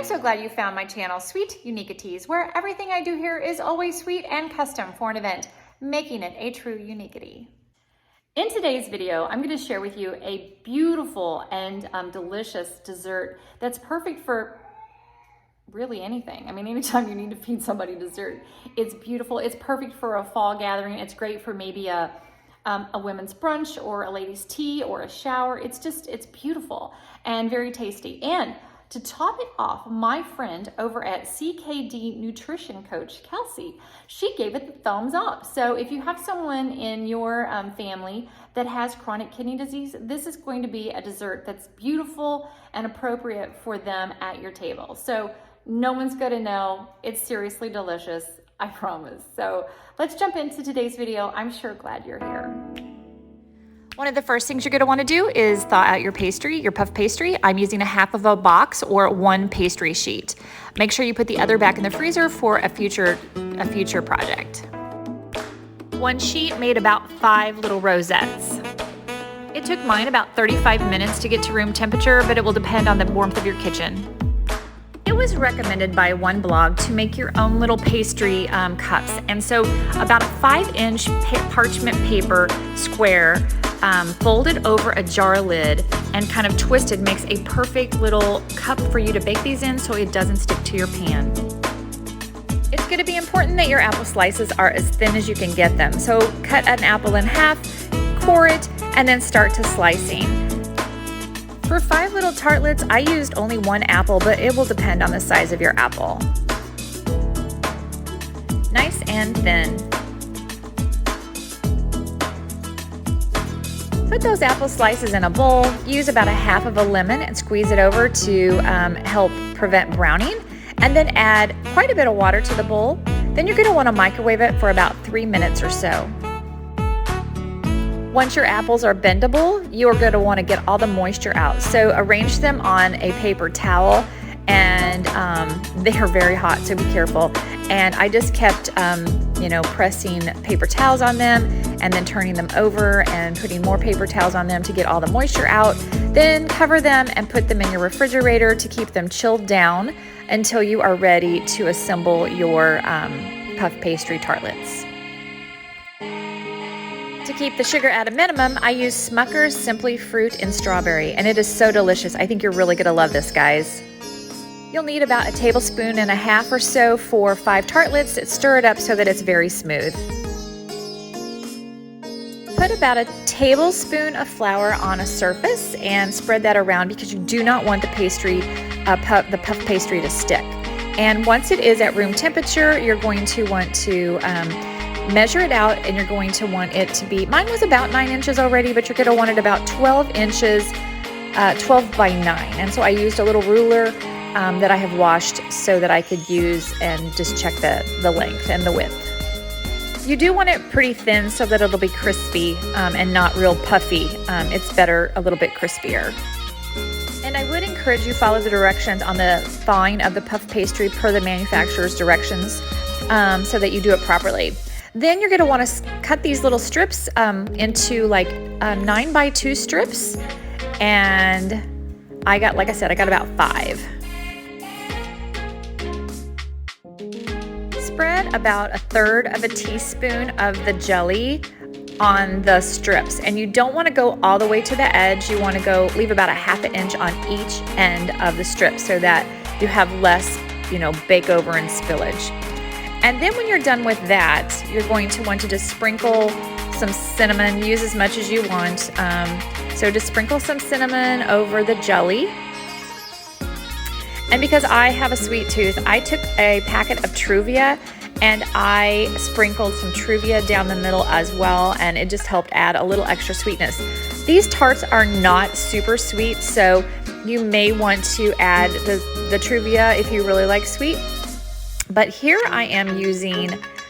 so glad you found my channel, Sweet Uniqueities, where everything I do here is always sweet and custom for an event, making it a true uniquity. In today's video, I'm going to share with you a beautiful and delicious dessert that's perfect for really anything. I mean, anytime you need to feed somebody dessert, it's beautiful. It's perfect for a fall gathering. It's great for maybe a women's brunch or a ladies' tea or a shower. It's beautiful and very tasty. And to top it off, my friend over at CKD.NUTRITION.COACH, Kelsey, she gave it the thumbs up. So if you have someone in your family that has chronic kidney disease, this is going to be a dessert that's beautiful and appropriate for them at your table. So no one's going to know. It's seriously delicious, I promise. So let's jump into today's video. I'm sure glad you're here. One of the first things you're going to want to do is thaw out your pastry, your puff pastry. I'm using a half of a box or one pastry sheet. Make sure you put the other back in the freezer for a future project. One sheet made about 5 little rosettes. It took mine about 35 minutes to get to room temperature, but it will depend on the warmth of your kitchen. It was recommended by one blog to make your own little pastry cups, and so about a 5-inch parchment paper square folded over a jar lid and kind of twisted makes a perfect little cup for you to bake these in so it doesn't stick to your pan. It's going to be important that your apple slices are as thin as you can get them. So cut an apple in half, core it, and then start to slicing. For 5 little tartlets, I used only 1 apple, but it will depend on the size of your apple. Nice and thin. Put those apple slices in a bowl, use about a half of a lemon and squeeze it over to help prevent browning, and then add quite a bit of water to the bowl. Then you're going to want to microwave it for about 3 minutes or so. Once your apples are bendable, you are going to want to get all the moisture out. So arrange them on a paper towel, and they are very hot, so be careful. And I just kept, pressing paper towels on them and then turning them over and putting more paper towels on them to get all the moisture out. Then cover them and put them in your refrigerator to keep them chilled down until you are ready to assemble your puff pastry tartlets. To keep the sugar at a minimum, I use Smuckers Simply Fruit and Strawberry, and it is so delicious. I think you're really going to love this, guys. You'll need about 1.5 tablespoons or so for 5 tartlets. Stir it up so that it's very smooth. Put about 1 tablespoon of flour on a surface and spread that around because you do not want the puff pastry to stick. And once it is at room temperature, you're going to want to measure it out, and you're going to want it to be, mine was about 9 inches already, but you're going to want it about 12 inches, 12 by 9. And so I used a little ruler that I have washed so that I could use and just check the length and the width. You do want it pretty thin so that it'll be crispy and not real puffy. It's better a little bit crispier. And I would encourage you follow the directions on the thawing of the puff pastry per the manufacturer's directions so that you do it properly. Then you're going to want to cut these little strips into like 9 by 2 strips, and I got about 5. Spread about 1/3 of a teaspoon of the jelly on the strips, and you don't want to go all the way to the edge. You want to leave about 1/2 inch on each end of the strip so that you have less, bake over and spillage. And then when you're done with that, you're going to want to just sprinkle some cinnamon. Use as much as you want. So just sprinkle some cinnamon over the jelly. And because I have a sweet tooth, I took a packet of Truvia and I sprinkled some Truvia down the middle as well, and it just helped add a little extra sweetness. These tarts are not super sweet, so you may want to add the Truvia if you really like sweet. But here I am using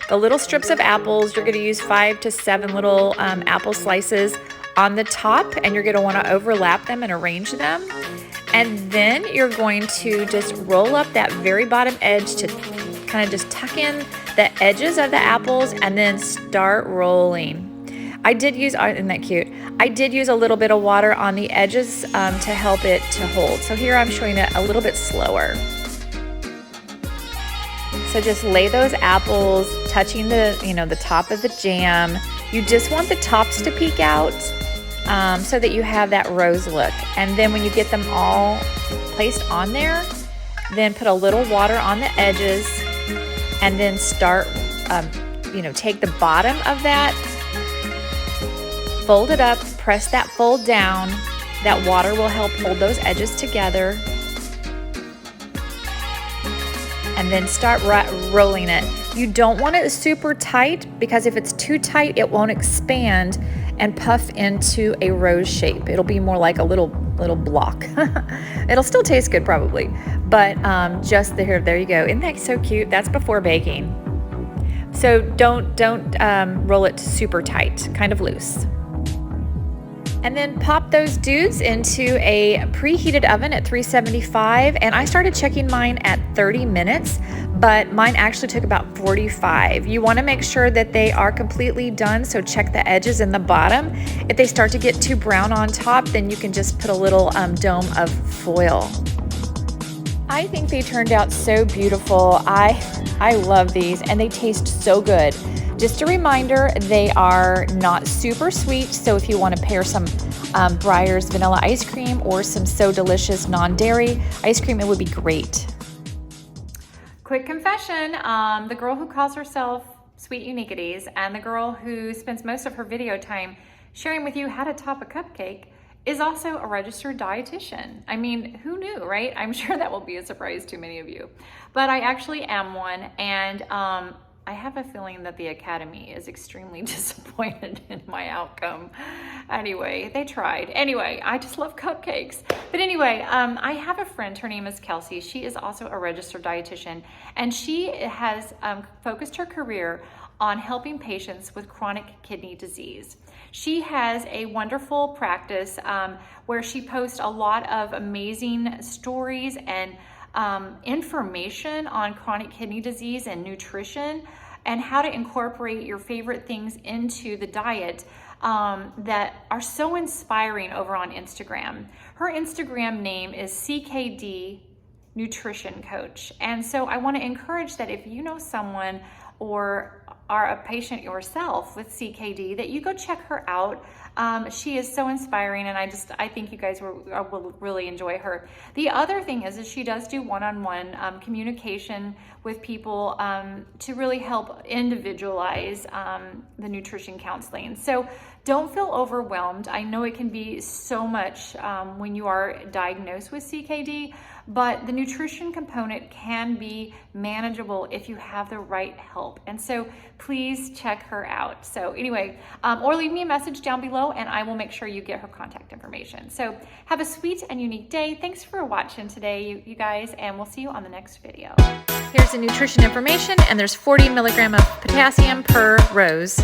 the little strips of apples. You're going to use 5 to 7 little apple slices on the top, and you're going to want to overlap them and arrange them. And then you're going to just roll up that very bottom edge to kind of just tuck in the edges of the apples and then start rolling. I did use, isn't that cute? I did use a little bit of water on the edges to help it to hold. So here I'm showing it a little bit slower. So just lay those apples, touching the, the top of the jam. You just want the tops to peek out so that you have that rose look. And then when you get them all placed on there, then put a little water on the edges and then start, take the bottom of that, fold it up, press that fold down. That water will help hold those edges together. And then start rolling it. You don't want it super tight, because if it's too tight, it won't expand and puff into a rose shape. It'll be more like a little block. It'll still taste good probably, but just there you go. Isn't that so cute? That's before baking. So don't roll it super tight, kind of loose. And then pop those dudes into a preheated oven at 375. And I started checking mine at 30 minutes, but mine actually took about 45. You want to make sure that they are completely done, so check the edges and the bottom. If they start to get too brown on top, then you can just put a little dome of foil. I think they turned out so beautiful. I love these, and they taste so good. Just a reminder, they are not super sweet, so if you want to pair some Breyer's vanilla ice cream or some So Delicious non-dairy ice cream, it would be great. Quick confession, the girl who calls herself Sweet Uniqueities and the girl who spends most of her video time sharing with you how to top a cupcake is also a registered dietitian. I mean, who knew, right? I'm sure that will be a surprise to many of you. But I actually am one, and I have a feeling that the Academy is extremely disappointed in my outcome. Anyway, they tried. Anyway, I just love cupcakes. But anyway, I have a friend, her name is Kelsey. She is also a registered dietitian, and she has focused her career on helping patients with chronic kidney disease. She has a wonderful practice where she posts a lot of amazing stories and information on chronic kidney disease and nutrition, and how to incorporate your favorite things into the diet that are so inspiring over on Instagram. Her Instagram name is CKD.NUTRITION.COACH. And so I want to encourage that if you know someone or are a patient yourself with CKD, that you go check her out. She is so inspiring, and I think you guys will really enjoy her. The other thing is she does do one-on-one communication with people to really help individualize the nutrition counseling. So don't feel overwhelmed. I know it can be so much when you are diagnosed with CKD, but the nutrition component can be manageable if you have the right help. And so please check her out. So anyway, or leave me a message down below and I will make sure you get her contact information. So have a sweet and unique day. Thanks for watching today, you guys, and we'll see you on the next video. Here's the nutrition information, and there's 40 milligrams of potassium per rose.